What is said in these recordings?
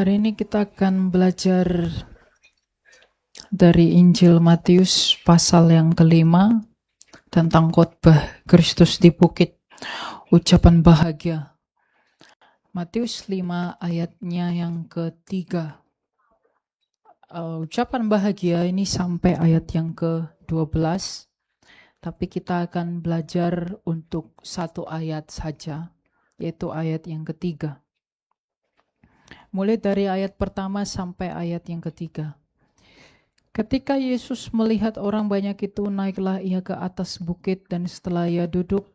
Hari ini kita akan belajar dari Injil Matius pasal yang kelima tentang khotbah Kristus di bukit, ucapan bahagia. Matius 5 ayatnya yang ketiga. Ucapan bahagia ini sampai ayat yang ke-12, tapi kita akan belajar untuk satu ayat saja, yaitu ayat yang ketiga. Mulai dari ayat pertama sampai ayat yang ketiga. Ketika Yesus melihat orang banyak itu, naiklah ia ke atas bukit, dan setelah ia duduk,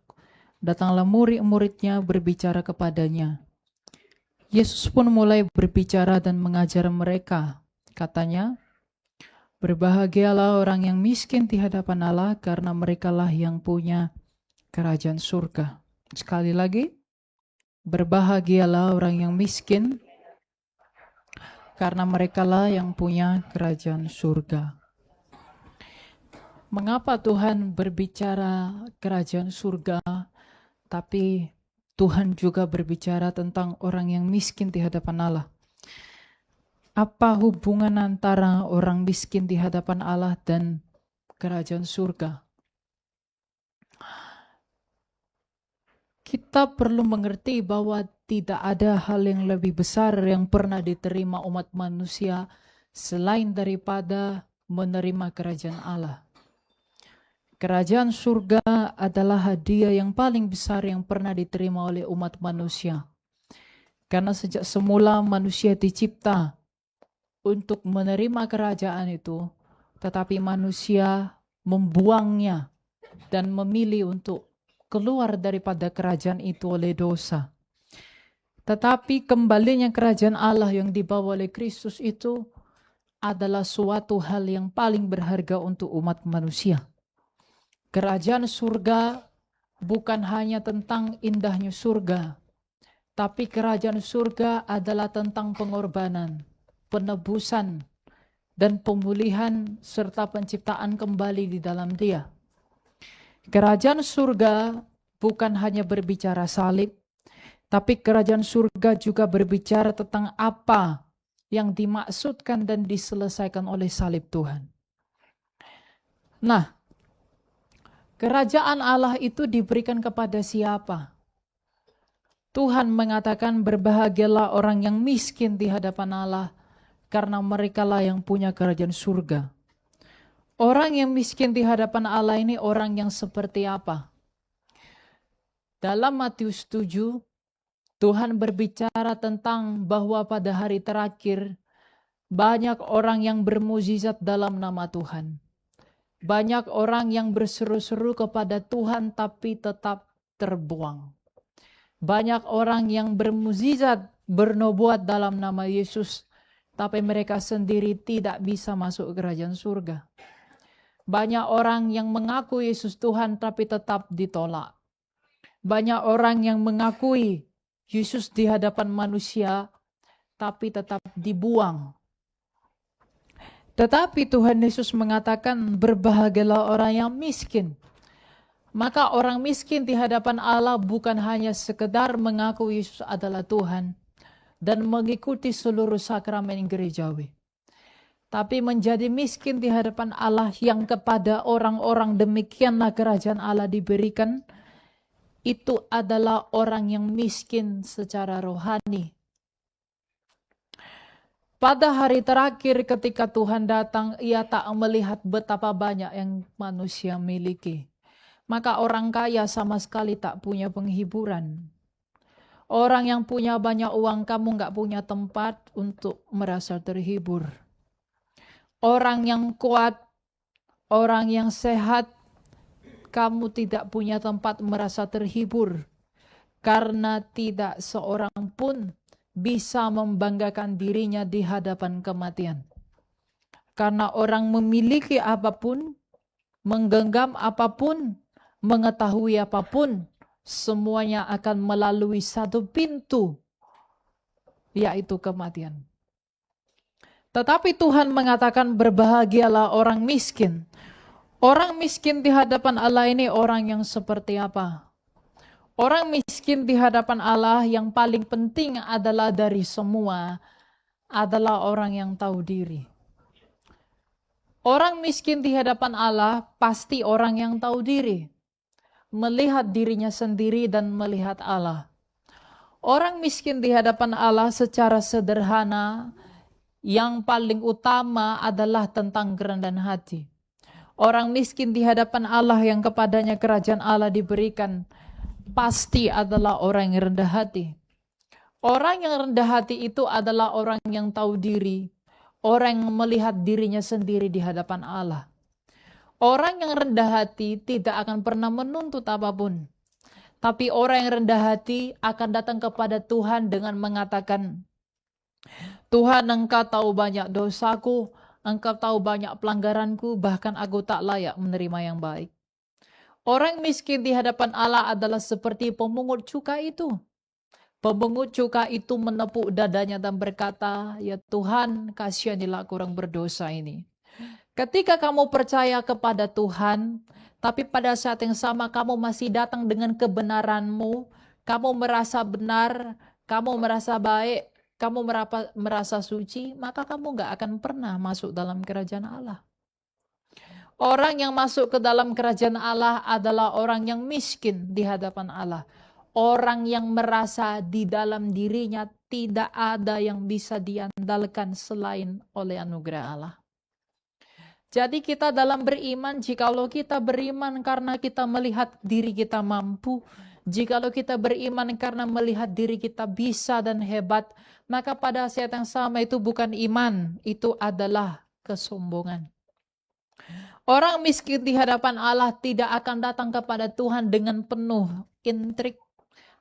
datanglah murid-muridnya berbicara kepadanya. Yesus pun mulai berbicara dan mengajar mereka. Katanya, berbahagialah orang yang miskin di hadapan Allah, karena merekalah yang punya kerajaan surga. Sekali lagi, berbahagialah orang yang miskin, karena merekalah yang punya kerajaan surga. Mengapa Tuhan berbicara kerajaan surga, tapi Tuhan juga berbicara tentang orang yang miskin di hadapan Allah? Apa hubungan antara orang miskin di hadapan Allah dan kerajaan surga? Kita perlu mengerti bahwa tidak ada hal yang lebih besar yang pernah diterima umat manusia selain daripada menerima kerajaan Allah. Kerajaan surga adalah hadiah yang paling besar yang pernah diterima oleh umat manusia. Karena sejak semula manusia dicipta untuk menerima kerajaan itu, tetapi manusia membuangnya dan memilih untuk keluar daripada kerajaan itu oleh dosa. Tetapi kembalinya kerajaan Allah yang dibawa oleh Kristus itu adalah suatu hal yang paling berharga untuk umat manusia. Kerajaan surga bukan hanya tentang indahnya surga, tapi kerajaan surga adalah tentang pengorbanan, penebusan, dan pemulihan serta penciptaan kembali di dalam Dia. Kerajaan surga bukan hanya berbicara salib, tapi kerajaan surga juga berbicara tentang apa yang dimaksudkan dan diselesaikan oleh salib Tuhan. Nah, kerajaan Allah itu diberikan kepada siapa? Tuhan mengatakan berbahagialah orang yang miskin di hadapan Allah, karena merekalah yang punya kerajaan surga. Orang yang miskin di hadapan Allah ini orang yang seperti apa? Dalam Matius 7, Tuhan berbicara tentang bahwa pada hari terakhir banyak orang yang bermukjizat dalam nama Tuhan. Banyak orang yang berseru-seru kepada Tuhan tapi tetap terbuang. Banyak orang yang bermukjizat, bernubuat dalam nama Yesus, tapi mereka sendiri tidak bisa masuk ke kerajaan surga. Banyak orang yang mengaku Yesus Tuhan tapi tetap ditolak. Banyak orang yang mengakui Yesus di hadapan manusia tapi tetap dibuang. Tetapi Tuhan Yesus mengatakan berbahagialah orang yang miskin. Maka orang miskin di hadapan Allah bukan hanya sekedar mengaku Yesus adalah Tuhan dan mengikuti seluruh sakramen gerejawi, tapi menjadi miskin di hadapan Allah, yang kepada orang-orang demikianlah kerajaan Allah diberikan. Itu adalah orang yang miskin secara rohani. Pada hari terakhir ketika Tuhan datang, ia tak melihat betapa banyak yang manusia miliki. Maka orang kaya sama sekali tak punya penghiburan. Orang yang punya banyak uang, kamu gak punya tempat untuk merasa terhibur. Orang yang kuat, orang yang sehat, kamu tidak punya tempat merasa terhibur. Karena tidak seorang pun bisa membanggakan dirinya di hadapan kematian. Karena orang memiliki apapun, menggenggam apapun, mengetahui apapun, semuanya akan melalui satu pintu, yaitu kematian. Tetapi Tuhan mengatakan berbahagialah orang miskin. Orang miskin di hadapan Allah ini orang yang seperti apa? Orang miskin di hadapan Allah yang paling penting adalah dari semua adalah orang yang tahu diri. Orang miskin di hadapan Allah pasti orang yang tahu diri, melihat dirinya sendiri dan melihat Allah. Orang miskin di hadapan Allah secara sederhana, yang paling utama adalah tentang kerendahan hati. Orang miskin di hadapan Allah yang kepadanya kerajaan Allah diberikan, pasti adalah orang yang rendah hati. Orang yang rendah hati itu adalah orang yang tahu diri, orang yang melihat dirinya sendiri di hadapan Allah. Orang yang rendah hati tidak akan pernah menuntut apapun. Tapi orang yang rendah hati akan datang kepada Tuhan dengan mengatakan, Tuhan, Engkau tahu banyak dosaku, Engkau tahu banyak pelanggaranku, bahkan aku tak layak menerima yang baik. Orang miskin di hadapan Allah adalah seperti pemungut cukai itu. Pemungut cukai itu menepuk dadanya dan berkata, ya Tuhan, kasihanilah aku orang berdosa ini. Ketika kamu percaya kepada Tuhan, tapi pada saat yang sama kamu masih datang dengan kebenaranmu, kamu merasa benar, kamu merasa baik, kamu merasa suci, maka kamu gak akan pernah masuk dalam kerajaan Allah. Orang yang masuk ke dalam kerajaan Allah adalah orang yang miskin di hadapan Allah. Orang yang merasa di dalam dirinya tidak ada yang bisa diandalkan selain oleh anugerah Allah. Jadi kita dalam beriman, jikalau kita beriman karena kita melihat diri kita mampu, jikalau kita beriman karena melihat diri kita bisa dan hebat, maka pada saat yang sama itu bukan iman, itu adalah kesombongan. Orang miskin di hadapan Allah tidak akan datang kepada Tuhan dengan penuh intrik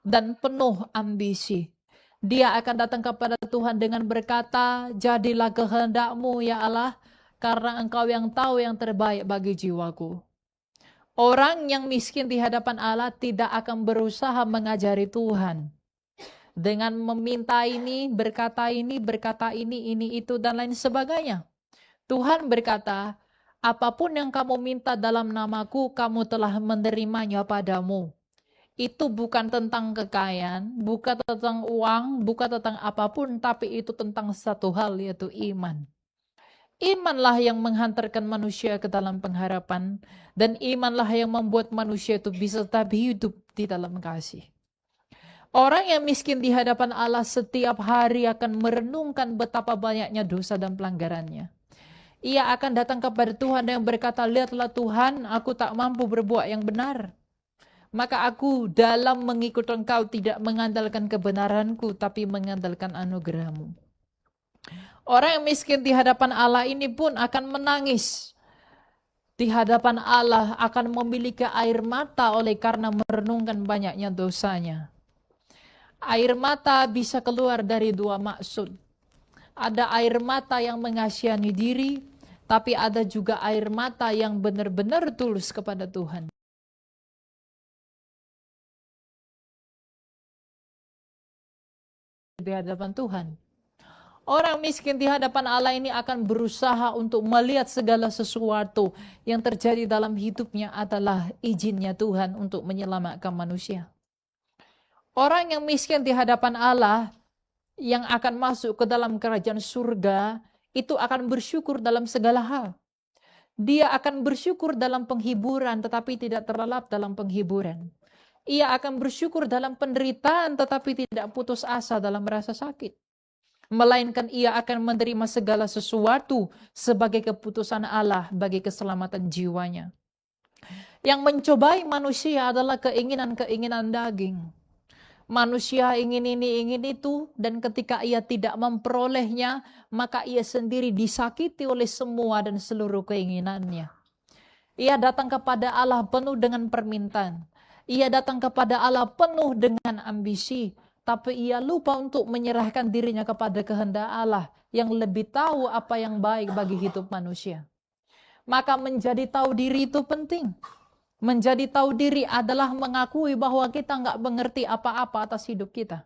dan penuh ambisi. Dia akan datang kepada Tuhan dengan berkata, jadilah kehendak-Mu ya Allah, karena Engkau yang tahu yang terbaik bagi jiwaku. Orang yang miskin di hadapan Allah tidak akan berusaha mengajari Tuhan. Dengan meminta ini, berkata ini, ini, itu, dan lain sebagainya. Tuhan berkata, apapun yang kamu minta dalam namaku, kamu telah menerimanya padamu. Itu bukan tentang kekayaan, bukan tentang uang, bukan tentang apapun, tapi itu tentang satu hal, yaitu iman. Imanlah yang menghantarkan manusia ke dalam pengharapan, dan imanlah yang membuat manusia itu bisa tetap hidup di dalam kasih. Orang yang miskin di hadapan Allah setiap hari akan merenungkan betapa banyaknya dosa dan pelanggarannya. Ia akan datang kepada Tuhan yang berkata, lihatlah Tuhan, aku tak mampu berbuat yang benar. Maka aku dalam mengikut Engkau tidak mengandalkan kebenaranku, tapi mengandalkan anugerah-Mu. Orang yang miskin di hadapan Allah ini pun akan menangis. Di hadapan Allah akan memiliki air mata oleh karena merenungkan banyaknya dosanya. Air mata bisa keluar dari dua maksud. Ada air mata yang mengasihani diri, tapi ada juga air mata yang benar-benar tulus kepada Tuhan. Di hadapan Tuhan. Orang miskin di hadapan Allah ini akan berusaha untuk melihat segala sesuatu yang terjadi dalam hidupnya adalah izinnya Tuhan untuk menyelamatkan manusia. Orang yang miskin di hadapan Allah yang akan masuk ke dalam kerajaan surga itu akan bersyukur dalam segala hal. Dia akan bersyukur dalam penghiburan tetapi tidak terlelap dalam penghiburan. Ia akan bersyukur dalam penderitaan tetapi tidak putus asa dalam rasa sakit. Melainkan ia akan menerima segala sesuatu sebagai keputusan Allah bagi keselamatan jiwanya. Yang mencobai manusia adalah keinginan-keinginan daging. Manusia ingin ini, ingin itu, dan ketika ia tidak memperolehnya, maka ia sendiri disakiti oleh semua dan seluruh keinginannya. Ia datang kepada Allah penuh dengan permintaan. Ia datang kepada Allah penuh dengan ambisi. Tapi ia lupa untuk menyerahkan dirinya kepada kehendak Allah yang lebih tahu apa yang baik bagi hidup manusia. Maka menjadi tahu diri itu penting. Menjadi tahu diri adalah mengakui bahwa kita nggak mengerti apa-apa atas hidup kita.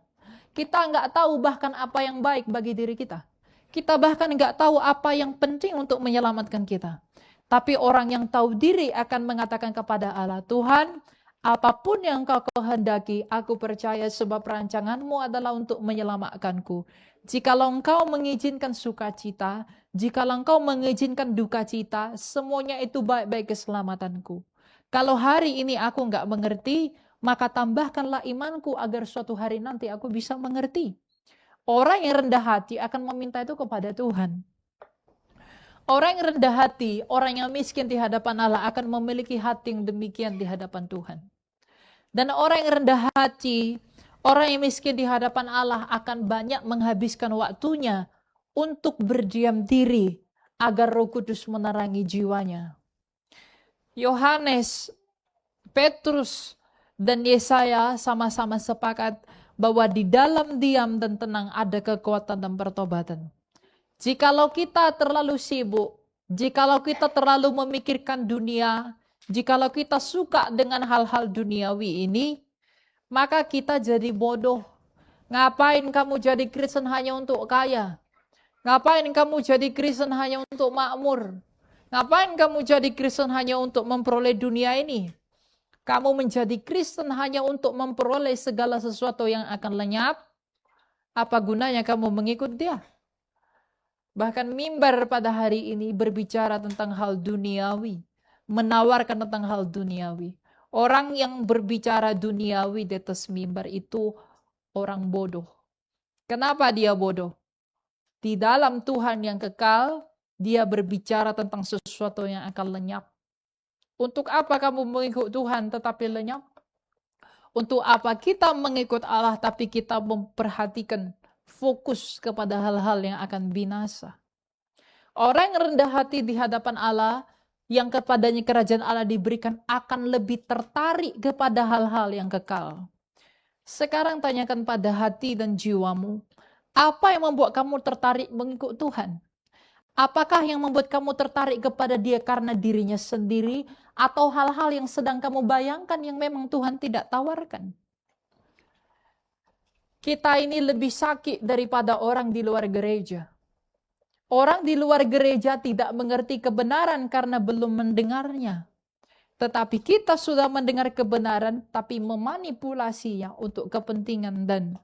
Kita nggak tahu bahkan apa yang baik bagi diri kita. Kita bahkan nggak tahu apa yang penting untuk menyelamatkan kita. Tapi orang yang tahu diri akan mengatakan kepada Allah, Tuhan, Apapun yang kau kehendaki, aku percaya sebab rancanganmu adalah untuk menyelamatkanku. Jikalau engkau mengizinkan sukacita, jikalau engkau mengizinkan duka cita, semuanya itu baik-baik keselamatanku. Kalau hari ini aku nggak mengerti, maka tambahkanlah imanku agar suatu hari nanti aku bisa mengerti. Orang yang rendah hati akan meminta itu kepada Tuhan. Orang yang rendah hati, orang yang miskin di hadapan Allah akan memiliki hati yang demikian di hadapan Tuhan. Dan orang yang rendah hati, orang yang miskin di hadapan Allah akan banyak menghabiskan waktunya untuk berdiam diri agar Roh Kudus menerangi jiwanya. Yohanes, Petrus, dan Yesaya sama-sama sepakat bahwa di dalam diam dan tenang ada kekuatan dan pertobatan. Jikalau kita terlalu sibuk, jikalau kita terlalu memikirkan dunia, jikalau kita suka dengan hal-hal duniawi ini, maka kita jadi bodoh. Ngapain kamu jadi Kristen hanya untuk kaya? Ngapain kamu jadi Kristen hanya untuk makmur? Ngapain kamu jadi Kristen hanya untuk memperoleh dunia ini? Kamu menjadi Kristen hanya untuk memperoleh segala sesuatu yang akan lenyap. Apa gunanya kamu mengikut dia? Bahkan mimbar pada hari ini berbicara tentang hal duniawi, menawarkan tentang hal duniawi. Orang yang berbicara duniawi di atas mimbar itu orang bodoh. Kenapa dia bodoh? Di dalam Tuhan yang kekal, dia berbicara tentang sesuatu yang akan lenyap. Untuk apa kamu mengikut Tuhan tetapi lenyap? Untuk apa kita mengikut Allah tapi kita memperhatikan fokus kepada hal-hal yang akan binasa? Orang yang rendah hati di hadapan Allah, yang kepadanya kerajaan Allah diberikan, akan lebih tertarik kepada hal-hal yang kekal. Sekarang tanyakan pada hati dan jiwamu, apa yang membuat kamu tertarik mengikut Tuhan? Apakah yang membuat kamu tertarik kepada dia karena dirinya sendiri, atau hal-hal yang sedang kamu bayangkan yang memang Tuhan tidak tawarkan? Kita ini lebih sakit daripada orang di luar gereja. Orang di luar gereja tidak mengerti kebenaran karena belum mendengarnya. Tetapi kita sudah mendengar kebenaran, tapi memanipulasinya untuk kepentingan dan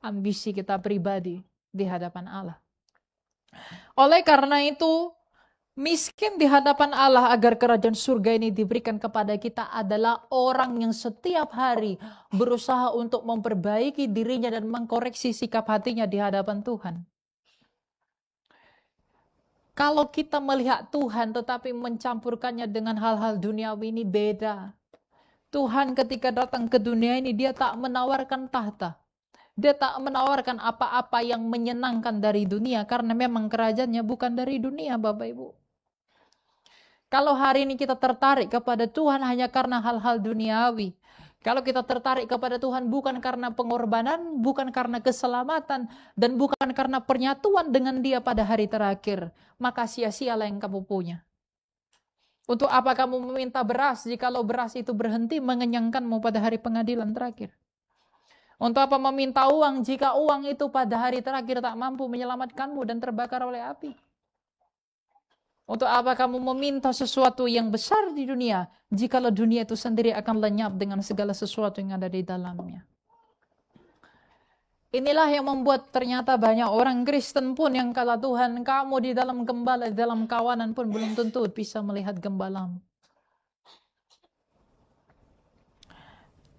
ambisi kita pribadi di hadapan Allah. Oleh karena itu, miskin di hadapan Allah agar kerajaan surga ini diberikan kepada kita adalah orang yang setiap hari berusaha untuk memperbaiki dirinya dan mengkoreksi sikap hatinya di hadapan Tuhan. Kalau kita melihat Tuhan tetapi mencampurkannya dengan hal-hal duniawi ini beda. Tuhan ketika datang ke dunia ini dia tak menawarkan tahta. Dia tak menawarkan apa-apa yang menyenangkan dari dunia karena memang kerajaannya bukan dari dunia, Bapak Ibu. Kalau hari ini kita tertarik kepada Tuhan hanya karena hal-hal duniawi, kalau kita tertarik kepada Tuhan bukan karena pengorbanan, bukan karena keselamatan, dan bukan karena penyatuan dengan Dia pada hari terakhir, maka sia-sialah yang kamu punya. Untuk apa kamu meminta beras jikalau beras itu berhenti mengenyangkanmu pada hari pengadilan terakhir? Untuk apa meminta uang jika uang itu pada hari terakhir tak mampu menyelamatkanmu dan terbakar oleh api? Untuk apa kamu meminta sesuatu yang besar di dunia, jikalau dunia itu sendiri akan lenyap dengan segala sesuatu yang ada di dalamnya? Inilah yang membuat ternyata banyak orang Kristen pun yang kata Tuhan, kamu di dalam gembala, di dalam kawanan pun belum tentu bisa melihat gembalamu.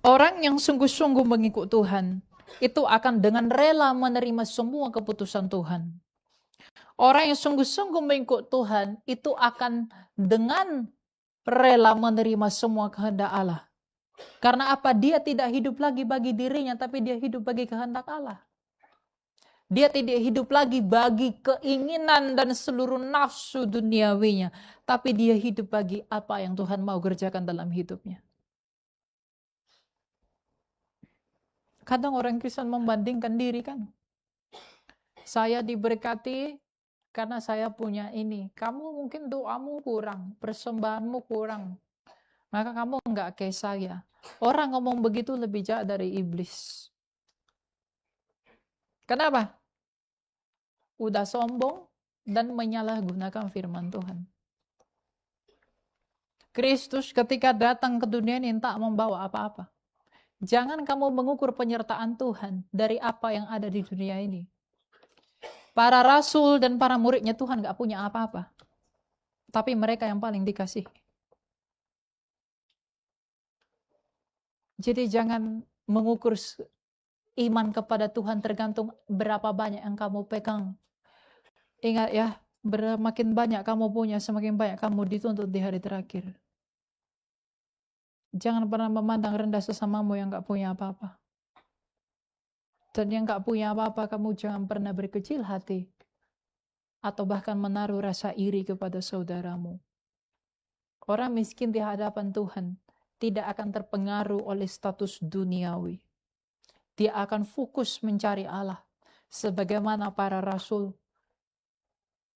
Orang yang sungguh-sungguh mengikut Tuhan, itu akan dengan rela menerima semua keputusan Tuhan. Orang yang sungguh-sungguh mengikut Tuhan itu akan dengan rela menerima semua kehendak Allah. Karena apa? Dia tidak hidup lagi bagi dirinya, tapi dia hidup bagi kehendak Allah. Dia tidak hidup lagi bagi keinginan dan seluruh nafsu duniawinya, tapi dia hidup bagi apa yang Tuhan mau kerjakan dalam hidupnya. Kadang orang Kristen membandingkan diri kan. Saya diberkati karena saya punya ini. Kamu mungkin doamu kurang, persembahanmu kurang. Maka kamu enggak kayak saya. Orang ngomong begitu lebih jahat dari iblis. Kenapa? Udah sombong dan menyalahgunakan firman Tuhan. Kristus ketika datang ke dunia ini tak membawa apa-apa. Jangan kamu mengukur penyertaan Tuhan dari apa yang ada di dunia ini. Para rasul dan para muridnya Tuhan gak punya apa-apa. Tapi mereka yang paling dikasih. Jadi jangan mengukur iman kepada Tuhan tergantung berapa banyak yang kamu pegang. Ingat ya, makin banyak kamu punya, semakin banyak kamu dituntut di hari terakhir. Jangan pernah memandang rendah sesamamu yang gak punya apa-apa. Dan yang gak punya apa-apa, kamu jangan pernah berkecil hati. Atau bahkan menaruh rasa iri kepada saudaramu. Orang miskin di hadapan Tuhan tidak akan terpengaruh oleh status duniawi. Dia akan fokus mencari Allah. Sebagaimana para rasul.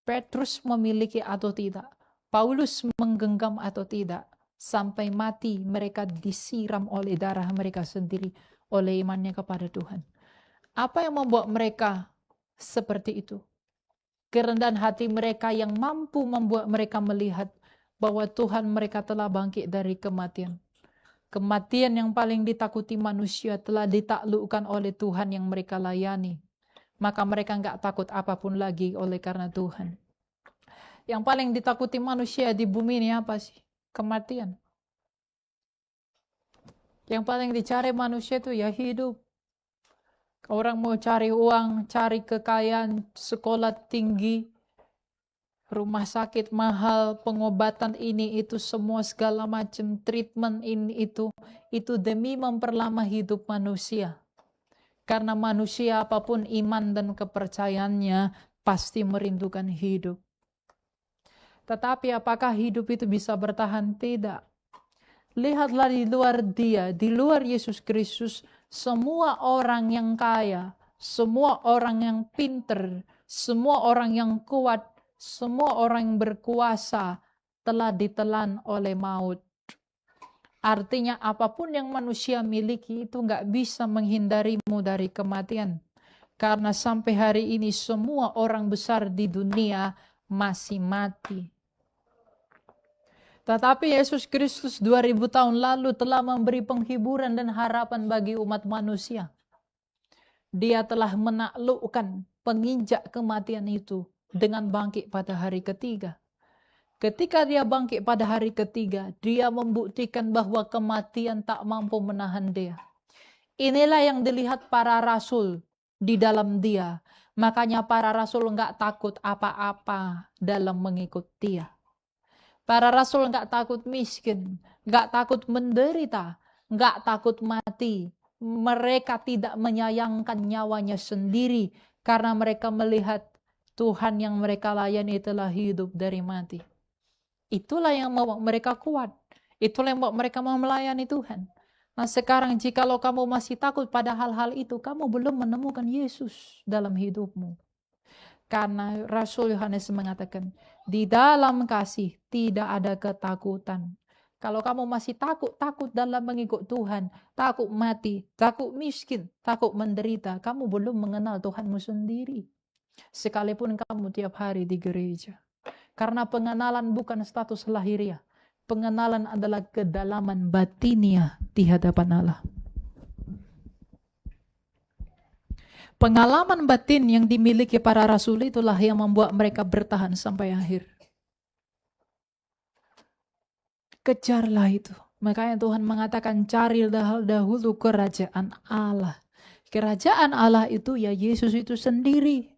Petrus memiliki atau tidak. Paulus menggenggam atau tidak. Sampai mati mereka disiram oleh darah mereka sendiri. Oleh imannya kepada Tuhan. Apa yang membuat mereka seperti itu? Kerendahan hati mereka yang mampu membuat mereka melihat bahwa Tuhan mereka telah bangkit dari kematian. Kematian yang paling ditakuti manusia telah ditaklukkan oleh Tuhan yang mereka layani. Maka mereka nggak takut apapun lagi oleh karena Tuhan. Yang paling ditakuti manusia di bumi ini apa sih? Kematian. Yang paling dicari manusia itu ya hidup. Orang mau cari uang, cari kekayaan, sekolah tinggi, rumah sakit mahal, pengobatan ini itu semua segala macam treatment ini itu demi memperlama hidup manusia. Karena manusia apapun iman dan kepercayaannya pasti merindukan hidup. Tetapi apakah hidup itu bisa bertahan? Tidak. Lihatlah di luar dia, di luar Yesus Kristus, semua orang yang kaya, semua orang yang pinter, semua orang yang kuat, semua orang yang berkuasa telah ditelan oleh maut. Artinya apapun yang manusia miliki itu nggak bisa menghindarimu dari kematian. Karena sampai hari ini semua orang besar di dunia masih mati. Tetapi Yesus Kristus 2000 tahun lalu telah memberi penghiburan dan harapan bagi umat manusia. Dia telah menaklukkan penginjak kematian itu dengan bangkit pada hari ketiga. Ketika dia bangkit pada hari ketiga, dia membuktikan bahwa kematian tak mampu menahan dia. Inilah yang dilihat para rasul di dalam dia. Makanya para rasul enggak takut apa-apa dalam mengikut dia. Para rasul enggak takut miskin, enggak takut menderita, enggak takut mati. Mereka tidak menyayangkan nyawanya sendiri karena mereka melihat Tuhan yang mereka layani telah hidup dari mati. Itulah yang membuat mereka kuat. Itulah yang membuat mereka mau melayani Tuhan. Nah sekarang jikalau kamu masih takut pada hal-hal itu, kamu belum menemukan Yesus dalam hidupmu. Karena Rasul Yohanes mengatakan, di dalam kasih tidak ada ketakutan. Kalau kamu masih takut dalam mengikut Tuhan, takut mati, takut miskin, takut menderita, kamu belum mengenal Tuhanmu sendiri. Sekalipun kamu tiap hari di gereja. Karena pengenalan bukan status lahiriah. Pengenalan adalah kedalaman batinia di hadapan Allah. Pengalaman batin yang dimiliki para rasul itulah yang membuat mereka bertahan sampai akhir. Kejarlah itu. Makanya Tuhan mengatakan carilah dahulu kerajaan Allah. Kerajaan Allah itu ya Yesus itu sendiri.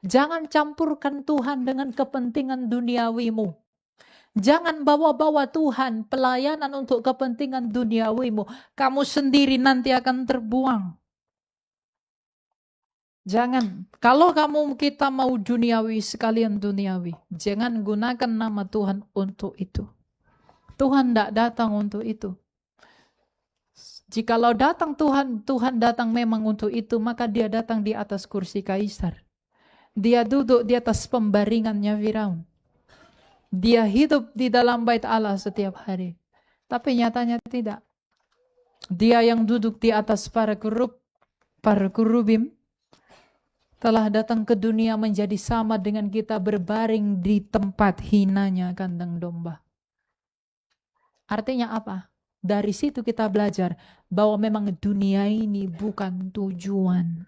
Jangan campurkan Tuhan dengan kepentingan duniawimu. Jangan bawa-bawa Tuhan pelayanan untuk kepentingan duniawimu. Kamu sendiri nanti akan terbuang. Jangan. Kalau kita mau duniawi sekalian duniawi. Jangan gunakan nama Tuhan untuk itu. Tuhan tidak datang untuk itu. Jikalau datang Tuhan datang memang untuk itu, maka dia datang di atas kursi kaisar. Dia duduk di atas pembaringannya Firaun. Dia hidup di dalam bait Allah setiap hari. Tapi nyatanya tidak. Dia yang duduk di atas para kerubim, telah datang ke dunia menjadi sama dengan kita berbaring di tempat hinanya kandang domba. Artinya apa? Dari situ kita belajar bahwa memang dunia ini bukan tujuan.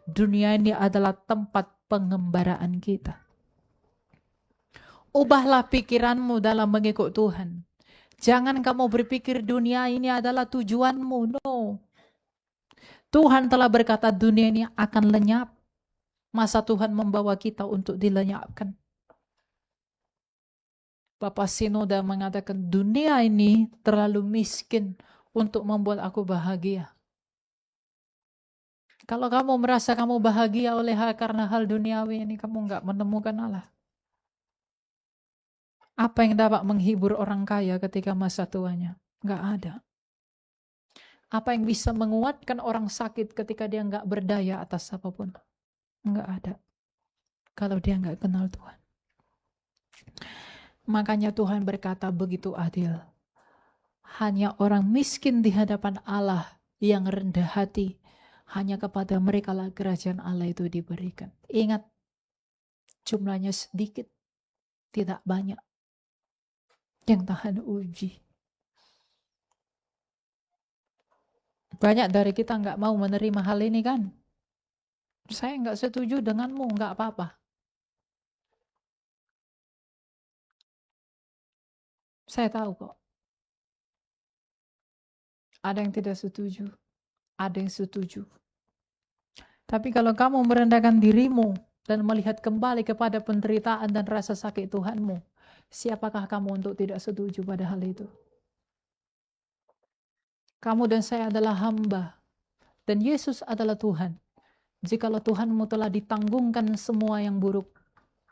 Dunia ini adalah tempat pengembaraan kita. Ubahlah pikiranmu dalam mengikut Tuhan. Jangan kamu berpikir dunia ini adalah tujuanmu. No. Tuhan telah berkata dunia ini akan lenyap. Masa Tuhan membawa kita untuk dilenyapkan? Bapak Sinoda mengatakan dunia ini terlalu miskin untuk membuat aku bahagia. Kalau kamu merasa kamu bahagia karena hal duniawi ini, kamu nggak menemukan Allah. Apa yang dapat menghibur orang kaya ketika masa tuanya? Nggak ada. Apa yang bisa menguatkan orang sakit ketika dia nggak berdaya atas apapun? Nggak ada. Kalau dia nggak kenal Tuhan. Makanya Tuhan berkata begitu adil. Hanya orang miskin di hadapan Allah yang rendah hati, hanya kepada mereka lah kerajaan Allah itu diberikan. Ingat, jumlahnya sedikit, tidak banyak. Yang tahan uji. Banyak dari kita nggak mau menerima hal ini kan? Saya nggak setuju denganmu, nggak apa-apa. Saya tahu kok. Ada yang tidak setuju, ada yang setuju. Tapi kalau kamu merendahkan dirimu dan melihat kembali kepada penderitaan dan rasa sakit Tuhanmu, siapakah kamu untuk tidak setuju pada hal itu? Kamu dan saya adalah hamba, dan Yesus adalah Tuhan. Jikalau Tuhanmu telah ditanggungkan semua yang buruk,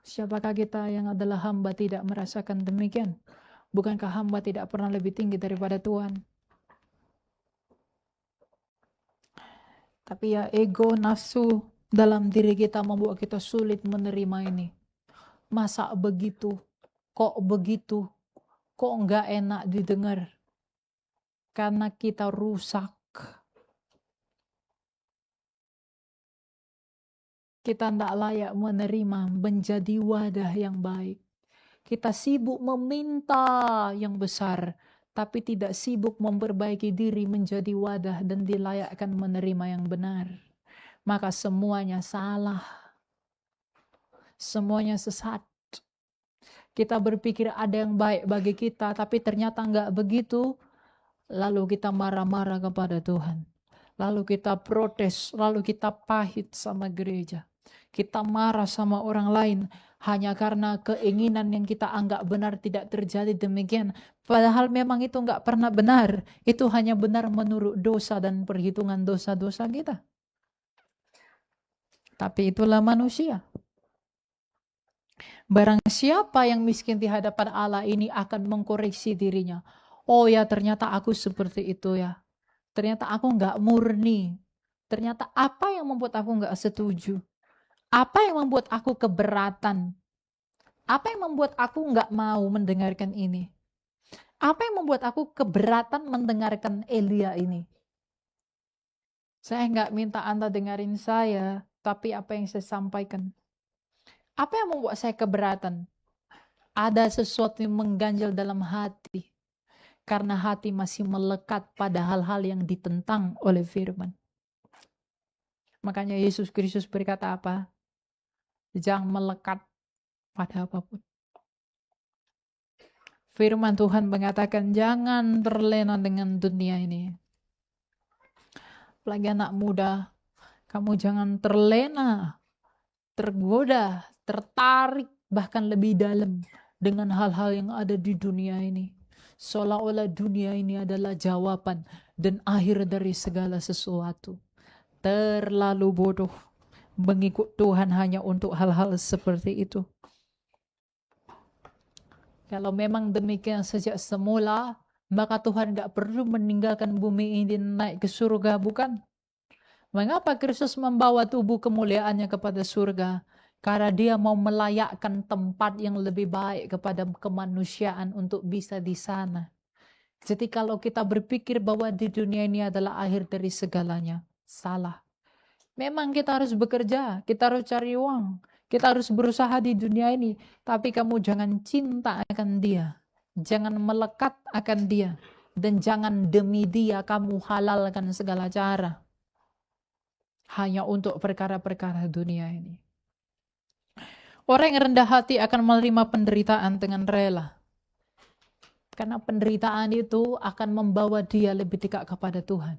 siapakah kita yang adalah hamba tidak merasakan demikian? Bukankah hamba tidak pernah lebih tinggi daripada Tuhan? Tapi ya ego, nafsu dalam diri kita membuat kita sulit menerima ini. Masa begitu? Kok begitu? Kok enggak enak didengar? Karena kita rusak. Kita tidak layak menerima menjadi wadah yang baik. Kita sibuk meminta yang besar, tapi tidak sibuk memperbaiki diri menjadi wadah dan dilayakkan menerima yang benar. Maka semuanya salah. Semuanya sesat. Kita berpikir ada yang baik bagi kita, tapi ternyata enggak begitu. Lalu kita marah-marah kepada Tuhan. Lalu kita protes, lalu kita pahit sama gereja. Kita marah sama orang lain hanya karena keinginan yang kita anggap benar tidak terjadi demikian. Padahal memang itu enggak pernah benar. Itu hanya benar menurut dosa dan perhitungan dosa-dosa kita. Tapi itulah manusia. Barang siapa yang miskin di hadapan Allah ini akan mengkoreksi dirinya. Oh ya, ternyata aku seperti itu ya. Ternyata aku enggak murni. Ternyata apa yang membuat aku enggak setuju? Apa yang membuat aku keberatan? Apa yang membuat aku enggak mau mendengarkan ini? Apa yang membuat aku keberatan mendengarkan Elia ini? Saya enggak minta Anda dengarin saya, tapi apa yang saya sampaikan. Apa yang membuat saya keberatan? Ada sesuatu yang mengganjal dalam hati. Karena hati masih melekat pada hal-hal yang ditentang oleh firman. Makanya Yesus Kristus berkata apa? Jangan melekat pada apapun. Firman Tuhan mengatakan jangan terlena dengan dunia ini. Apalagi anak muda, kamu jangan terlena, tergoda, tertarik, bahkan lebih dalam dengan hal-hal yang ada di dunia ini. Seolah-olah dunia ini adalah jawaban dan akhir dari segala sesuatu. Terlalu bodoh mengikut Tuhan hanya untuk hal-hal seperti itu. Kalau memang demikian sejak semula, maka Tuhan gak perlu meninggalkan bumi ini naik ke surga, bukan? Mengapa Kristus membawa tubuh kemuliaannya kepada surga? Karena dia mau melayakkan tempat yang lebih baik kepada kemanusiaan untuk bisa di sana. Jadi kalau kita berpikir bahwa di dunia ini adalah akhir dari segalanya, salah. Memang kita harus bekerja, kita harus cari uang, kita harus berusaha di dunia ini. Tapi kamu jangan cinta akan dia. Jangan melekat akan dia. Dan jangan demi dia kamu halalkan segala cara. Hanya untuk perkara-perkara dunia ini. Orang yang rendah hati akan menerima penderitaan dengan rela. Karena penderitaan itu akan membawa dia lebih dekat kepada Tuhan.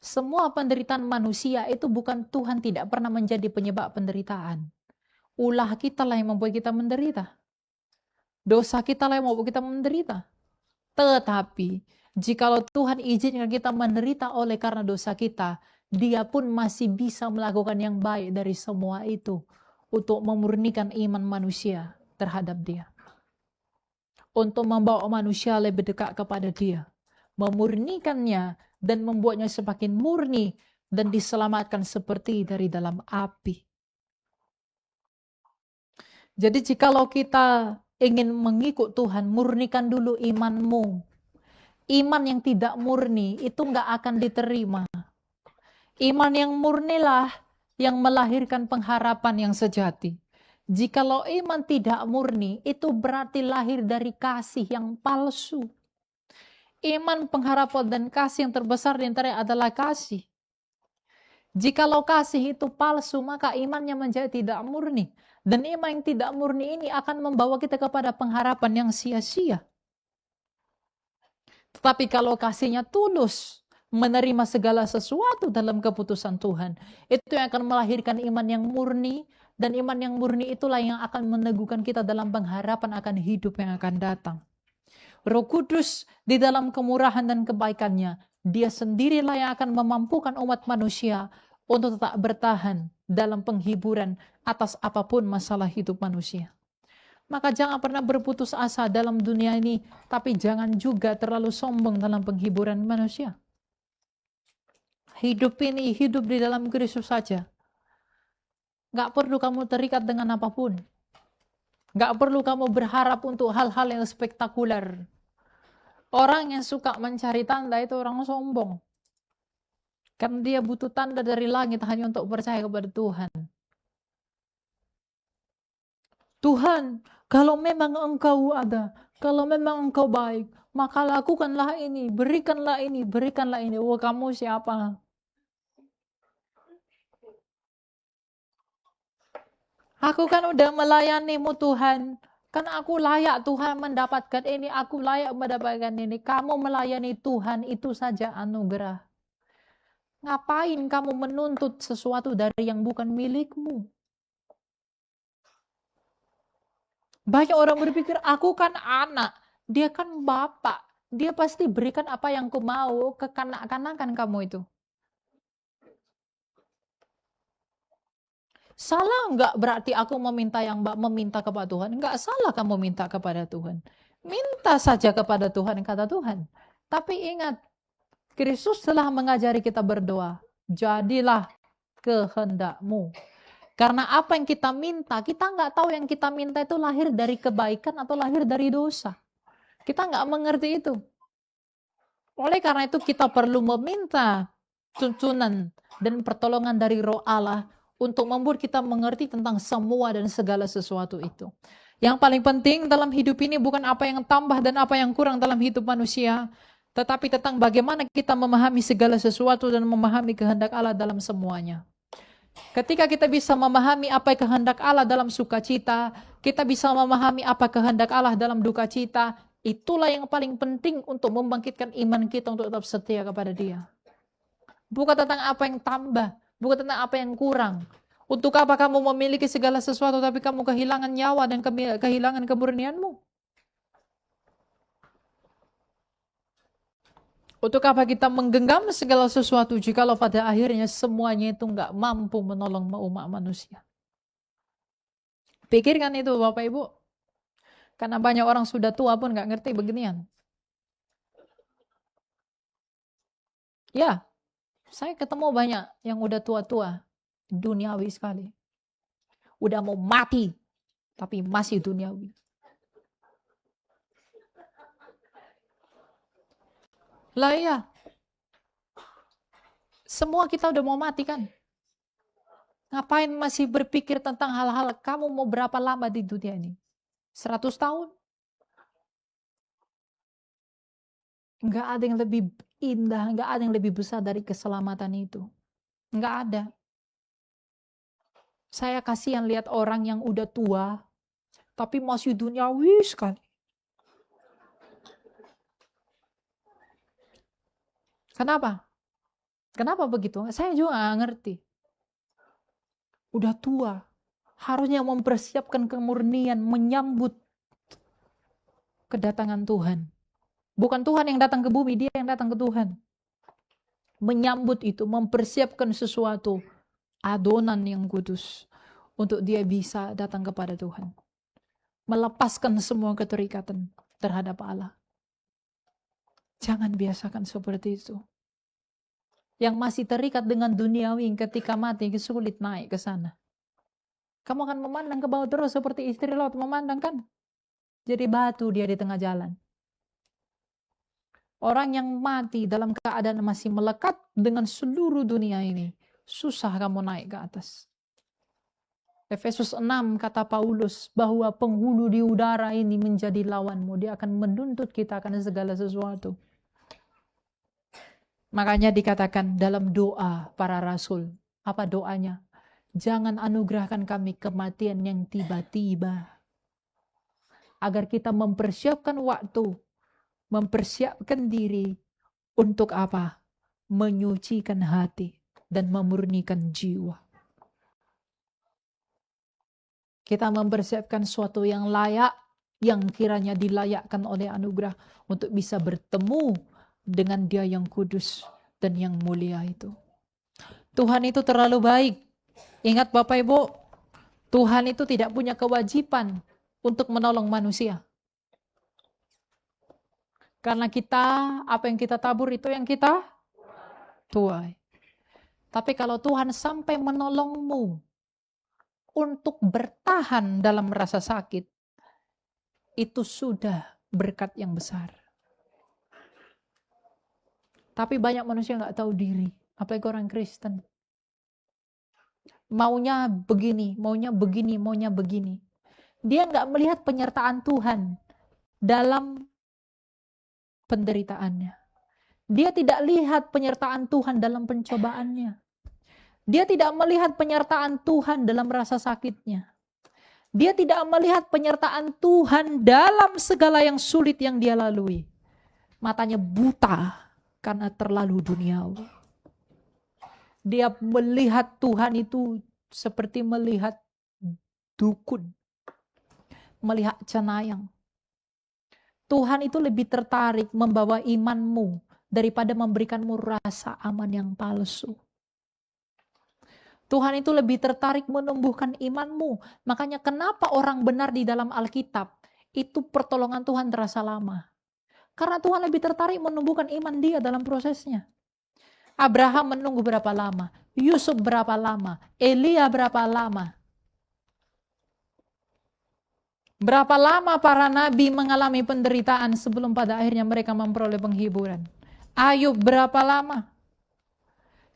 Semua penderitaan manusia itu bukan Tuhan tidak pernah menjadi penyebab penderitaan. Ulah kita lah yang membuat kita menderita. Dosa kita lah yang membuat kita menderita. Tetapi, jikalau Tuhan izinkan kita menderita oleh karena dosa kita, Dia pun masih bisa melakukan yang baik dari semua itu untuk memurnikan iman manusia terhadap Dia. Untuk membawa manusia lebih dekat kepada Dia. Memurnikannya dan membuatnya semakin murni dan diselamatkan seperti dari dalam api. Jadi jikalau kita ingin mengikut Tuhan, murnikan dulu imanmu. Iman yang tidak murni itu nggak akan diterima. Iman yang murnilah yang melahirkan pengharapan yang sejati. Jikalau iman tidak murni, itu berarti lahir dari kasih yang palsu. Iman, pengharapan, dan kasih yang terbesar di antaranya adalah kasih. Jikalau kasih itu palsu, maka imannya menjadi tidak murni. Dan iman yang tidak murni ini akan membawa kita kepada pengharapan yang sia-sia. Tetapi kalau kasihnya tulus, menerima segala sesuatu dalam keputusan Tuhan, itu yang akan melahirkan iman yang murni, dan iman yang murni itulah yang akan meneguhkan kita dalam pengharapan akan hidup yang akan datang. Roh Kudus di dalam kemurahan dan kebaikannya, Dia sendirilah yang akan memampukan umat manusia untuk tetap bertahan dalam penghiburan atas apapun masalah hidup manusia. Maka jangan pernah berputus asa dalam dunia ini, tapi jangan juga terlalu sombong dalam penghiburan manusia. Hidup ini hidup di dalam Kristus saja. Gak perlu kamu terikat dengan apapun. Gak perlu kamu berharap untuk hal-hal yang spektakuler. Orang yang suka mencari tanda itu orang sombong. Karena dia butuh tanda dari langit hanya untuk percaya kepada Tuhan. Tuhan, kalau memang Engkau ada, kalau memang Engkau baik, maka lakukanlah ini, berikanlah ini, berikanlah ini. Wah, kamu siapa? Aku kan udah melayanimu Tuhan. Kan aku layak Tuhan mendapatkan ini, aku layak mendapatkan ini. Kamu melayani Tuhan itu saja anugerah. Ngapain kamu menuntut sesuatu dari yang bukan milikmu? Banyak orang berpikir, aku kan anak, dia kan bapak. Dia pasti berikan apa yang ku mau, kekanak-kanakan kamu itu. Salah enggak berarti aku meminta kepada Tuhan? Enggak salah kamu minta kepada Tuhan. Minta saja kepada Tuhan, kata Tuhan. Tapi ingat, Kristus telah mengajari kita berdoa. Jadilah kehendakmu. Karena apa yang kita minta, kita nggak tahu yang kita minta itu lahir dari kebaikan atau lahir dari dosa. Kita nggak mengerti itu. Oleh karena itu kita perlu meminta tuntunan dan pertolongan dari Roh Allah untuk membuat kita mengerti tentang semua dan segala sesuatu itu. Yang paling penting dalam hidup ini bukan apa yang tambah dan apa yang kurang dalam hidup manusia, tetapi tentang bagaimana kita memahami segala sesuatu dan memahami kehendak Allah dalam semuanya. Ketika kita bisa memahami apa kehendak Allah dalam sukacita, kita bisa memahami apa kehendak Allah dalam duka cita, itulah yang paling penting untuk membangkitkan iman kita untuk tetap setia kepada Dia. Bukan tentang apa yang tambah, bukan tentang apa yang kurang. Untuk apa kamu memiliki segala sesuatu tapi kamu kehilangan nyawa dan kehilangan kemurnianmu? Untuk apa kita menggenggam segala sesuatu jikalau pada akhirnya semuanya itu nggak mampu menolong umat manusia? Pikirkan itu Bapak Ibu. Karena banyak orang sudah tua pun nggak ngerti beginian. Ya, saya ketemu banyak yang udah tua-tua, duniawi sekali. Udah mau mati, tapi masih duniawi. Lah ya, semua kita udah mau mati kan? Ngapain masih berpikir tentang hal-hal kamu mau berapa lama di dunia ini? 100 tahun? Nggak ada yang lebih indah, nggak ada yang lebih besar dari keselamatan itu. Nggak ada. Saya kasihan lihat orang yang udah tua, tapi masih duniawi sekali. Kenapa? Kenapa begitu? Saya juga nggak ngerti. Udah tua, harusnya mempersiapkan kemurnian, menyambut kedatangan Tuhan. Bukan Tuhan yang datang ke bumi, dia yang datang ke Tuhan. Menyambut itu, mempersiapkan sesuatu, adonan yang kudus, untuk dia bisa datang kepada Tuhan. Melepaskan semua keterikatan terhadap Allah. Jangan biasakan seperti itu. Yang masih terikat dengan duniawi, ketika mati sulit naik ke sana. Kamu akan memandang ke bawah terus seperti istri Lot memandang kan? Jadi batu dia di tengah jalan. Orang yang mati dalam keadaan masih melekat dengan seluruh dunia ini, susah kamu naik ke atas. Efesus 6 kata Paulus bahwa penghulu di udara ini menjadi lawanmu. Dia akan menuntut kita akan segala sesuatu. Makanya dikatakan dalam doa para rasul. Apa doanya? Jangan anugerahkan kami kematian yang tiba-tiba. Agar kita mempersiapkan waktu. Mempersiapkan diri. Untuk apa? Menyucikan hati. Dan memurnikan jiwa. Kita mempersiapkan sesuatu yang layak. Yang kiranya dilayakkan oleh anugerah. Untuk bisa bertemu dengan Dia yang kudus dan yang mulia itu. Tuhan itu terlalu baik. Ingat Bapak Ibu, Tuhan itu tidak punya kewajiban untuk menolong manusia. Karena kita, apa yang kita tabur itu yang kita tuai. Tapi kalau Tuhan sampai menolongmu untuk bertahan dalam rasa sakit, itu sudah berkat yang besar. Tapi banyak manusia nggak tahu diri, apalagi orang Kristen. Maunya begini, maunya begini, maunya begini. Dia nggak melihat penyertaan Tuhan dalam penderitaannya. Dia tidak lihat penyertaan Tuhan dalam pencobaannya. Dia tidak melihat penyertaan Tuhan dalam rasa sakitnya. Dia tidak melihat penyertaan Tuhan dalam segala yang sulit yang dia lalui. Matanya buta karena terlalu duniawi. Dia melihat Tuhan itu seperti melihat dukun, melihat cenayang. Tuhan itu lebih tertarik membawa imanmu daripada memberikanmu rasa aman yang palsu. Tuhan itu lebih tertarik menumbuhkan imanmu. Makanya kenapa orang benar di dalam Alkitab itu pertolongan Tuhan terasa lama. Karena Tuhan lebih tertarik menumbuhkan iman dia dalam prosesnya. Abraham menunggu berapa lama? Yusuf berapa lama? Elia berapa lama? Berapa lama para nabi mengalami penderitaan sebelum pada akhirnya mereka memperoleh penghiburan? Ayub berapa lama?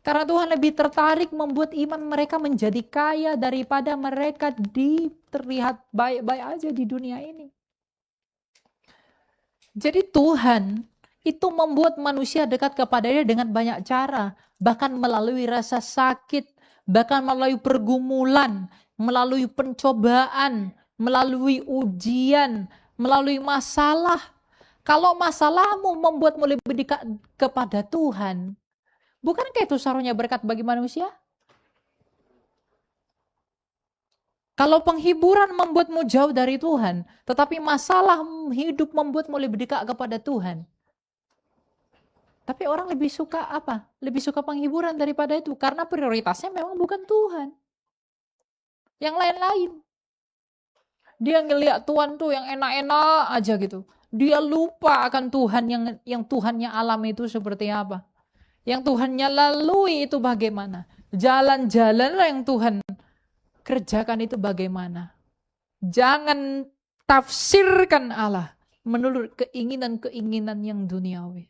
Karena Tuhan lebih tertarik membuat iman mereka menjadi kaya daripada mereka terlihat baik-baik aja di dunia ini. Jadi Tuhan itu membuat manusia dekat kepadanya dengan banyak cara. Bahkan melalui rasa sakit, bahkan melalui pergumulan, melalui pencobaan, melalui ujian, melalui masalah. Kalau masalahmu membuatmu lebih dekat kepada Tuhan, bukankah itu seharusnya berkat bagi manusia? Kalau penghiburan membuatmu jauh dari Tuhan, tetapi masalah hidup membuatmu lebih dekat kepada Tuhan. Tapi orang lebih suka apa? Lebih suka penghiburan daripada itu. Karena prioritasnya memang bukan Tuhan. Yang lain-lain. Dia ngelihat Tuhan tuh yang enak-enak aja gitu. Dia lupa akan Tuhan yang Tuhannya alami itu seperti apa. Yang Tuhannya lalui itu bagaimana. Jalan-jalanlah yang Tuhan kerjakan itu bagaimana. Jangan tafsirkan Allah menurut keinginan-keinginan yang duniawi.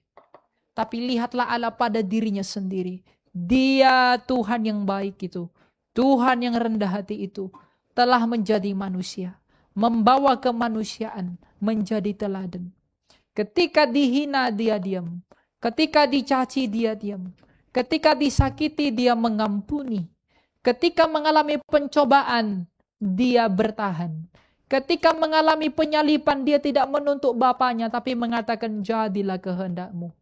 Tapi lihatlah Allah pada dirinya sendiri. Dia Tuhan yang baik itu. Tuhan yang rendah hati itu. Telah menjadi manusia. Membawa kemanusiaan menjadi teladan. Ketika dihina, dia diam. Ketika dicaci, dia diam. Ketika disakiti, dia mengampuni. Ketika mengalami pencobaan, dia bertahan. Ketika mengalami penyalipan, dia tidak menuntut bapaknya, tapi mengatakan, jadilah kehendakmu.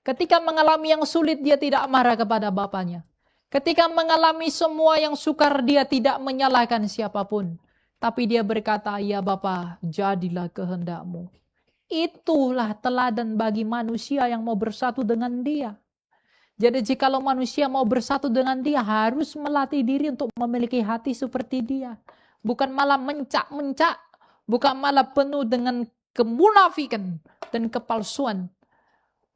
Ketika mengalami yang sulit, dia tidak marah kepada bapaknya. Ketika mengalami semua yang sukar, dia tidak menyalahkan siapapun. Tapi dia berkata, ya Bapa, jadilah kehendakmu. Itulah teladan bagi manusia yang mau bersatu dengan dia. Jadi jikalau manusia mau bersatu dengan dia, harus melatih diri untuk memiliki hati seperti dia. Bukan malah mencak-mencak, bukan malah penuh dengan kemunafikan dan kepalsuan.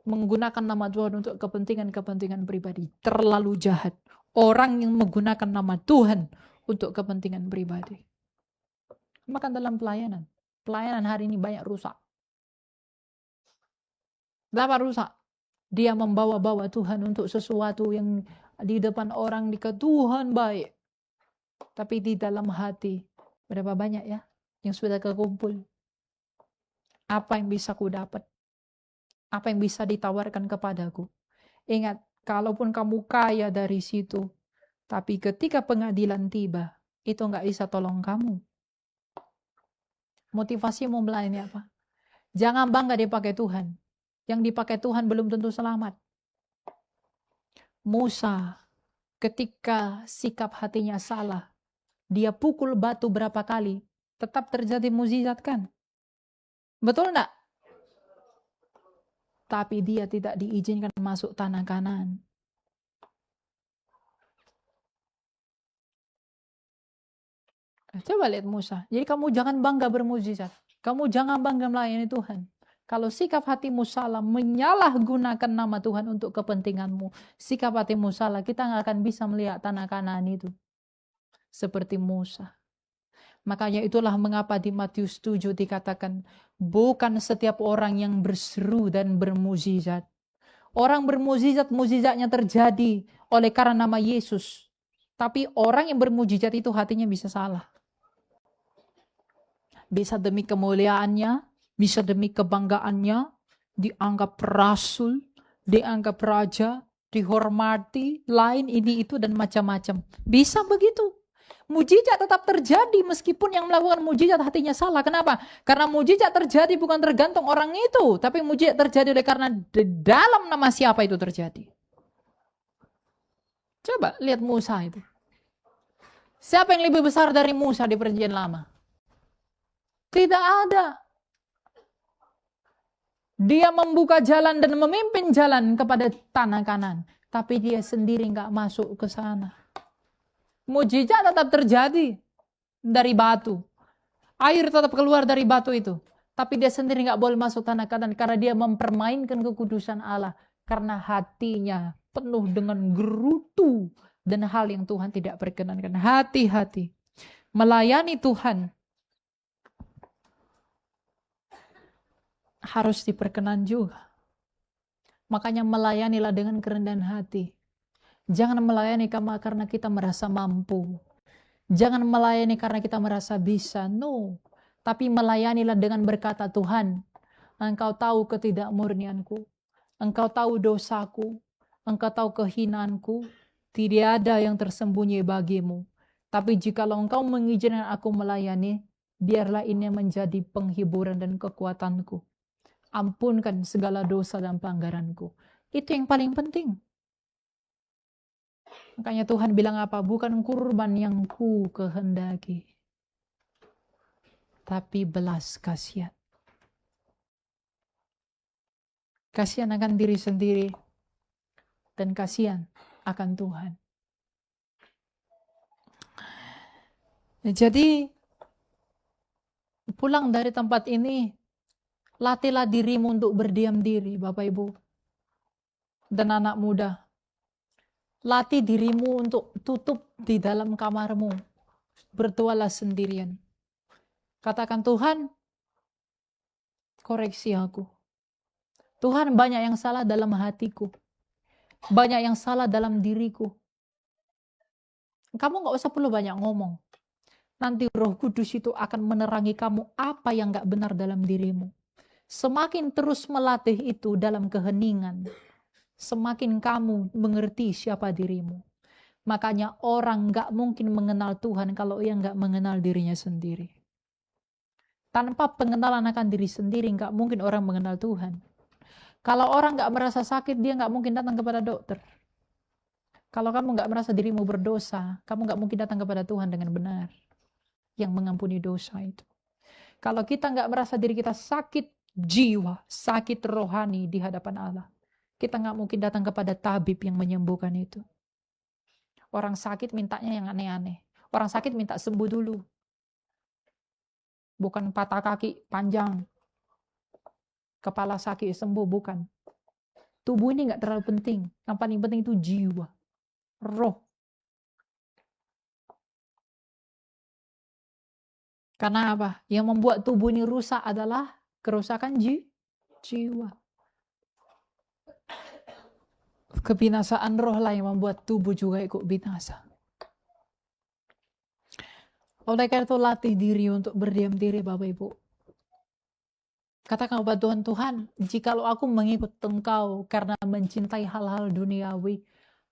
Menggunakan nama Tuhan untuk kepentingan-kepentingan pribadi. Terlalu jahat. Orang yang menggunakan nama Tuhan untuk kepentingan pribadi. Bahkan dalam pelayanan. Pelayanan hari ini banyak rusak. Kenapa rusak? Dia membawa-bawa Tuhan untuk sesuatu yang di depan orang dikata Tuhan baik. Tapi di dalam hati, berapa banyak ya yang sudah kekumpul? Apa yang bisa ku dapat? Apa yang bisa ditawarkan kepadaku? Ingat, kalaupun kamu kaya dari situ, tapi ketika pengadilan tiba, itu nggak bisa tolong kamu. Motivasimu melayani apa? Jangan bangga dipakai Tuhan. Yang dipakai Tuhan belum tentu selamat. Musa, ketika sikap hatinya salah, dia pukul batu berapa kali, tetap terjadi mukjizat kan? Betul enggak? Tapi dia tidak diizinkan masuk tanah Kanaan. Coba lihat Musa. Jadi kamu jangan bangga bermukjizat. Kamu jangan bangga melayani Tuhan. Kalau sikap hatimu salah, menyalahgunakan nama Tuhan untuk kepentinganmu, sikap hatimu salah, kita nggak akan bisa melihat tanah Kanaan itu. Seperti Musa. Makanya itulah mengapa di Matius 7 dikatakan, bukan setiap orang yang berseru dan bermukjizat. Orang bermukjizat, mukjizatnya terjadi oleh karena nama Yesus. Tapi orang yang bermukjizat itu hatinya bisa salah. Bisa demi kemuliaannya, bisa demi kebanggaannya, dianggap rasul, dianggap raja, dihormati, lain ini itu dan macam-macam. Bisa begitu. Mujizat tetap terjadi meskipun yang melakukan mujizat hatinya salah. Kenapa? Karena mujizat terjadi bukan tergantung orang itu, tapi mujizat terjadi oleh karena di dalam nama siapa itu terjadi. Coba lihat Musa itu. Siapa yang lebih besar dari Musa di Perjanjian Lama? Tidak ada. Dia membuka jalan dan memimpin jalan kepada tanah Kanaan, tapi dia sendiri nggak masuk ke sana. Mujizat tetap terjadi dari batu. Air tetap keluar dari batu itu. Tapi dia sendiri nggak boleh masuk tanah Kanaan karena dia mempermainkan kekudusan Allah. Karena hatinya penuh dengan gerutu dan hal yang Tuhan tidak perkenankan. Hati-hati. Melayani Tuhan harus diperkenan juga. Makanya melayanilah dengan kerendahan hati. Jangan melayani karena kita merasa mampu. Jangan melayani karena kita merasa bisa. No. Tapi melayanilah dengan berkata, Tuhan, Engkau tahu ketidakmurnianku. Engkau tahu dosaku. Engkau tahu kehinaanku. Tidak ada yang tersembunyi bagimu. Tapi jikalau Engkau mengizinkan aku melayani, biarlah ini menjadi penghiburan dan kekuatanku. Ampunkan segala dosa dan pelanggaranku. Itu yang paling penting. Makanya Tuhan bilang apa? Bukan kurban yang ku kehendaki, tapi belas kasihan. Kasihan akan diri sendiri dan kasihan akan Tuhan. Jadi pulang dari tempat ini, latihlah dirimu untuk berdiam diri, Bapak Ibu dan anak muda. Latih dirimu untuk tutup di dalam kamarmu. Bertualah sendirian. Katakan, Tuhan, koreksi aku. Tuhan, banyak yang salah dalam hatiku. Banyak yang salah dalam diriku. Kamu gak usah perlu banyak ngomong. Nanti Roh Kudus itu akan menerangi kamu apa yang gak benar dalam dirimu. Semakin terus melatih itu dalam keheningan, semakin kamu mengerti siapa dirimu. Makanya orang gak mungkin mengenal Tuhan kalau ia gak mengenal dirinya sendiri. Tanpa pengenalan akan diri sendiri, gak mungkin orang mengenal Tuhan. Kalau orang gak merasa sakit, dia gak mungkin datang kepada dokter. Kalau kamu gak merasa dirimu berdosa, kamu gak mungkin datang kepada Tuhan dengan benar, yang mengampuni dosa itu. Kalau kita gak merasa diri kita sakit jiwa, sakit rohani di hadapan Allah, kita gak mungkin datang kepada tabib yang menyembuhkan itu. Orang sakit mintanya yang aneh-aneh. Orang sakit minta sembuh dulu. Bukan patah kaki panjang, kepala sakit sembuh, bukan. Tubuh ini gak terlalu penting. Yang paling penting itu jiwa, roh. Karena apa? Yang membuat tubuh ini rusak adalah kerusakan jiwa. Kebinasaan roh lah yang membuat tubuh juga ikut binasa. Oleh karena itu latih diri untuk berdiam diri, Bapak Ibu. Katakan kepada Tuhan, Tuhan, jikalau aku mengikut Engkau karena mencintai hal-hal duniawi,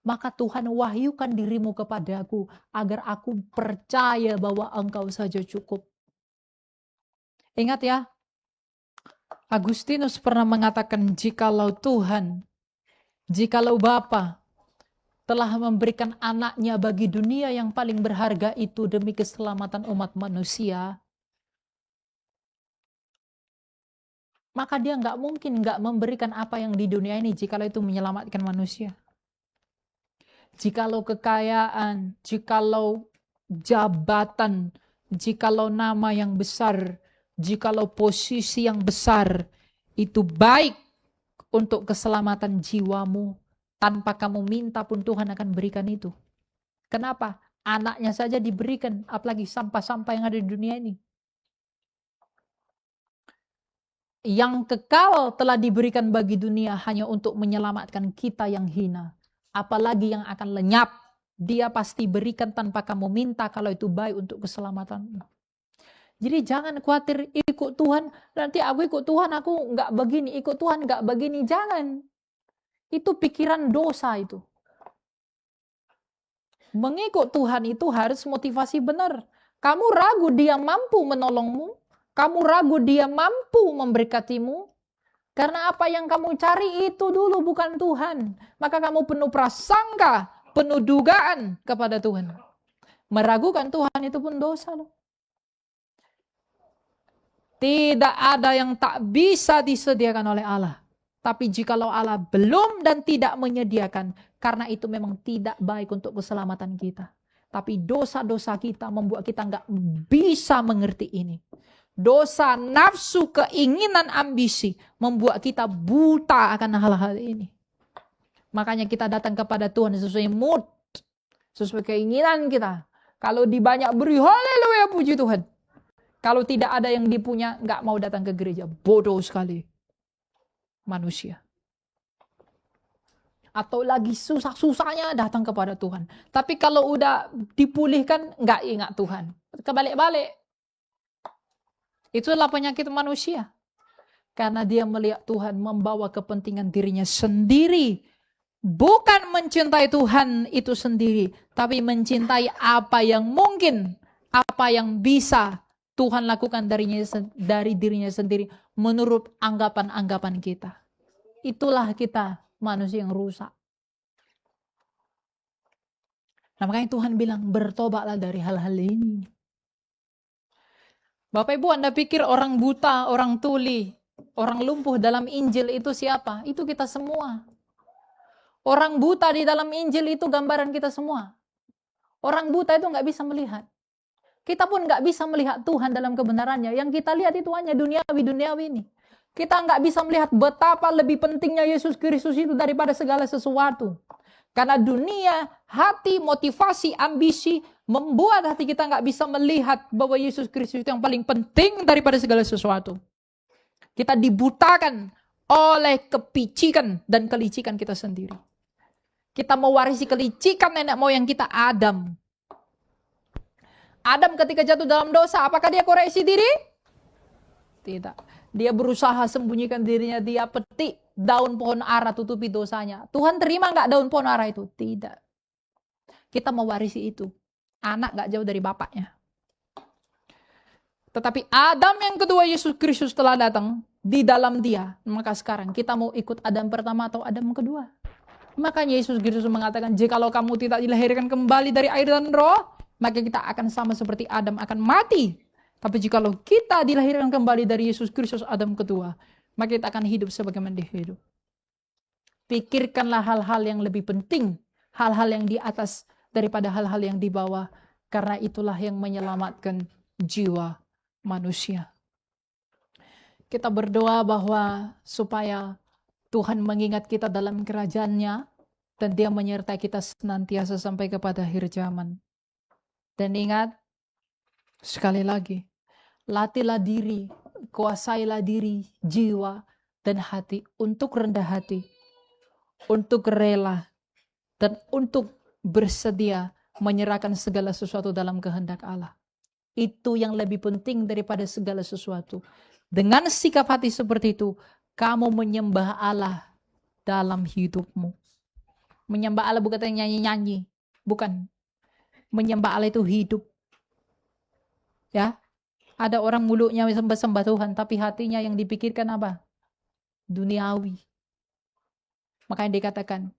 maka Tuhan wahyukan dirimu kepadaku agar aku percaya bahwa Engkau saja cukup. Ingat ya, Agustinus pernah mengatakan, jikalau Tuhan, jikalau Bapa telah memberikan anaknya bagi dunia yang paling berharga itu demi keselamatan umat manusia, maka dia nggak mungkin nggak memberikan apa yang di dunia ini jikalau itu menyelamatkan manusia. Jikalau kekayaan, jikalau jabatan, jikalau nama yang besar, jikalau posisi yang besar, itu baik untuk keselamatan jiwamu. Tanpa kamu minta pun Tuhan akan berikan itu. Kenapa? Anaknya saja diberikan, apalagi sampah-sampah yang ada di dunia ini. Yang kekal telah diberikan bagi dunia hanya untuk menyelamatkan kita yang hina. Apalagi yang akan lenyap, dia pasti berikan tanpa kamu minta kalau itu baik untuk keselamatanmu. Jadi jangan khawatir ikut Tuhan, nanti aku ikut Tuhan aku nggak begini, ikut Tuhan nggak begini, jangan. Itu pikiran dosa itu. Mengikut Tuhan itu harus motivasi benar. Kamu ragu dia mampu menolongmu, kamu ragu dia mampu memberkatimu, karena apa yang kamu cari itu dulu bukan Tuhan. Maka kamu penuh prasangka, penuh dugaan kepada Tuhan. Meragukan Tuhan itu pun dosa loh. Tidak ada yang tak bisa disediakan oleh Allah. Tapi jikalau Allah belum dan tidak menyediakan, karena itu memang tidak baik untuk keselamatan kita. Tapi dosa-dosa kita membuat kita nggak bisa mengerti ini. Dosa, nafsu, keinginan, ambisi membuat kita buta akan hal-hal ini. Makanya kita datang kepada Tuhan sesuai mood, sesuai keinginan kita. Kalau dibanyak beri, haleluya, puji Tuhan. Kalau tidak ada yang dipunya, nggak mau datang ke gereja. Bodoh sekali manusia. Atau lagi susah-susahnya datang kepada Tuhan. Tapi kalau udah dipulihkan, nggak ingat Tuhan. Kebalik-balik. Itulah penyakit manusia. Karena dia melihat Tuhan membawa kepentingan dirinya sendiri. Bukan mencintai Tuhan itu sendiri. Tapi mencintai apa yang mungkin. Apa yang bisa Tuhan lakukan dari dirinya sendiri menurut anggapan-anggapan kita. Itulah kita manusia yang rusak. Nah, makanya Tuhan bilang bertobatlah dari hal-hal ini. Bapak Ibu, Anda pikir orang buta, orang tuli, orang lumpuh dalam Injil itu siapa? Itu kita semua. Orang buta di dalam Injil itu gambaran kita semua. Orang buta itu nggak bisa melihat. Kita pun nggak bisa melihat Tuhan dalam kebenarannya. Yang kita lihat itu hanya duniawi ini. Kita nggak bisa melihat betapa lebih pentingnya Yesus Kristus itu daripada segala sesuatu. Karena dunia, hati, motivasi, ambisi membuat hati kita nggak bisa melihat bahwa Yesus Kristus itu yang paling penting daripada segala sesuatu. Kita dibutakan oleh kepicikan dan kelicikan kita sendiri. Kita mewarisi kelicikan nenek moyang kita, Adam. Adam ketika jatuh dalam dosa, apakah dia koreksi diri? Tidak. Dia berusaha sembunyikan dirinya, dia petik daun pohon ara tutupi dosanya. Tuhan terima nggak daun pohon ara itu? Tidak. Kita mewarisi itu. Anak nggak jauh dari bapaknya. Tetapi Adam yang kedua, Yesus Kristus telah datang di dalam dia. Maka sekarang kita mau ikut Adam pertama atau Adam kedua? Makanya Yesus Kristus mengatakan, jikalau kamu tidak dilahirkan kembali dari air dan roh, maka kita akan sama seperti Adam, akan mati. Tapi jikalau kita dilahirkan kembali dari Yesus Kristus Adam kedua, maka kita akan hidup sebagaimana dia hidup. Pikirkanlah hal-hal yang lebih penting, hal-hal yang di atas daripada hal-hal yang di bawah, karena itulah yang menyelamatkan jiwa manusia. Kita berdoa bahwa supaya Tuhan mengingat kita dalam kerajaan-Nya dan Dia menyertai kita senantiasa sampai kepada akhir zaman. Dan ingat, sekali lagi, latihlah diri, kuasailah diri, jiwa, dan hati untuk rendah hati, untuk rela, dan untuk bersedia menyerahkan segala sesuatu dalam kehendak Allah. Itu yang lebih penting daripada segala sesuatu. Dengan sikap hati seperti itu, kamu menyembah Allah dalam hidupmu. Menyembah Allah bukan nyanyi-nyanyi. Bukan. Menyembah Allah itu hidup. Ya. Ada orang mulutnya sembah-sembah Tuhan, tapi hatinya yang dipikirkan apa? Duniawi. Makanya dikatakan,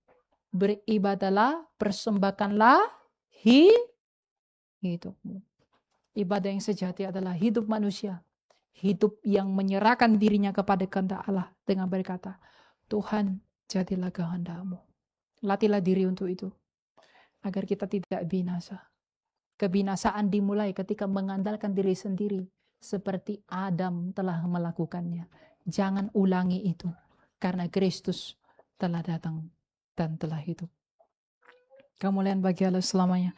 beribadalah, persembahkanlah hidupmu. Ibadah yang sejati adalah hidup manusia. Hidup yang menyerahkan dirinya kepada kehendak Allah. Dengan berkata, Tuhan jadilah kehendak-Mu. Latihlah diri untuk itu. Agar kita tidak binasa. Kebinasaan dimulai ketika mengandalkan diri sendiri. Seperti Adam telah melakukannya. Jangan ulangi itu. Karena Kristus telah datang dan telah hidup. Kemuliaan bagi Allah selamanya.